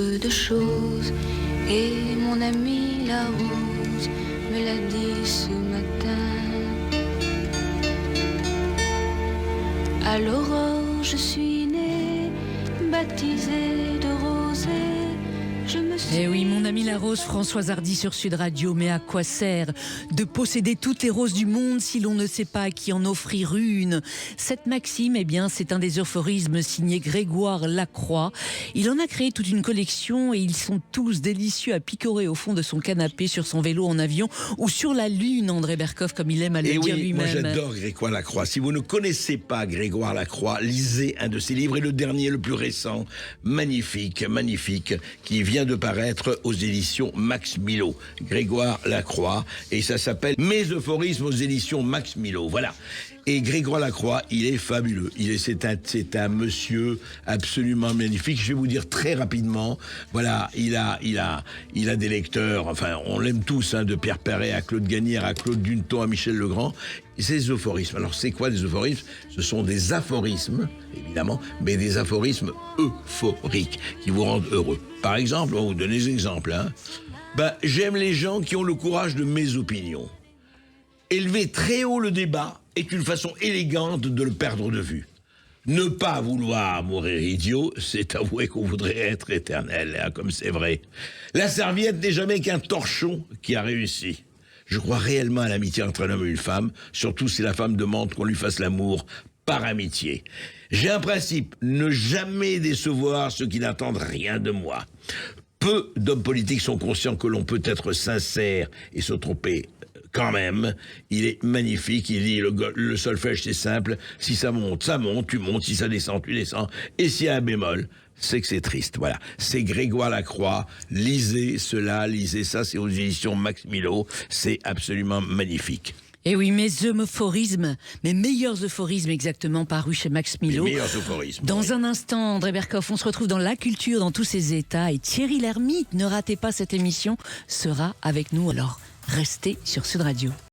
peu de choses. Et mon ami la rose me l'a dit ce matin. À l'aurore je suis née, baptisée de rosée. Eh oui, mon ami la rose, Françoise Hardy sur Sud Radio. Mais à quoi sert de posséder toutes les roses du monde si l'on ne sait pas à qui en offrir une? Cette maxime, eh bien, c'est un des aphorismes signé Grégoire Lacroix. Il en a créé toute une collection et ils sont tous délicieux à picorer au fond de son canapé, sur son vélo, en avion ou sur la lune, André Berkoff, comme il aime à le dire lui-même. Moi j'adore Grégoire Lacroix. Si vous ne connaissez pas Grégoire Lacroix, lisez un de ses livres, et le dernier, le plus récent, magnifique, qui vient de paraître aux éditions Max Milo. Grégoire Lacroix, et ça s'appelle Mes aphorismes aux éditions Max Milo. Voilà. Et Grégoire Lacroix, il est fabuleux. C'est un monsieur absolument magnifique. Je vais vous dire très rapidement. Voilà, il a des lecteurs. Enfin, on l'aime tous, hein, de Pierre Perret à Claude Gagnère, à Claude Duneton, à Michel Legrand. C'est des aphorismes. Alors, c'est quoi des aphorismes? Ce sont des aphorismes, évidemment, mais des aphorismes euphoriques qui vous rendent heureux. Par exemple, on va vous donner des exemples. Hein. J'aime les gens qui ont le courage de mes opinions. Élever très haut le débat est une façon élégante de le perdre de vue. Ne pas vouloir mourir idiot, c'est avouer qu'on voudrait être éternel, hein, comme c'est vrai. La serviette n'est jamais qu'un torchon qui a réussi. Je crois réellement à l'amitié entre un homme et une femme, surtout si la femme demande qu'on lui fasse l'amour par amitié. J'ai un principe, ne jamais décevoir ceux qui n'attendent rien de moi. Peu d'hommes politiques sont conscients que l'on peut être sincère et se tromper quand même. Il est magnifique, il dit le solfège c'est simple, si ça monte, tu montes, si ça descend, tu descends, et s'il y a un bémol, c'est que c'est triste. Voilà, c'est Grégoire Lacroix, lisez cela, lisez ça, c'est aux éditions Max Milo, c'est absolument magnifique. Et oui, mes meilleurs euphorismes exactement, parus chez Max Milo. Les meilleurs euphorismes. Dans un instant, André Berkoff, on se retrouve dans la culture dans tous ses états. Et Thierry Lhermitte, ne ratez pas cette émission, sera avec nous. Alors, restez sur Sud Radio.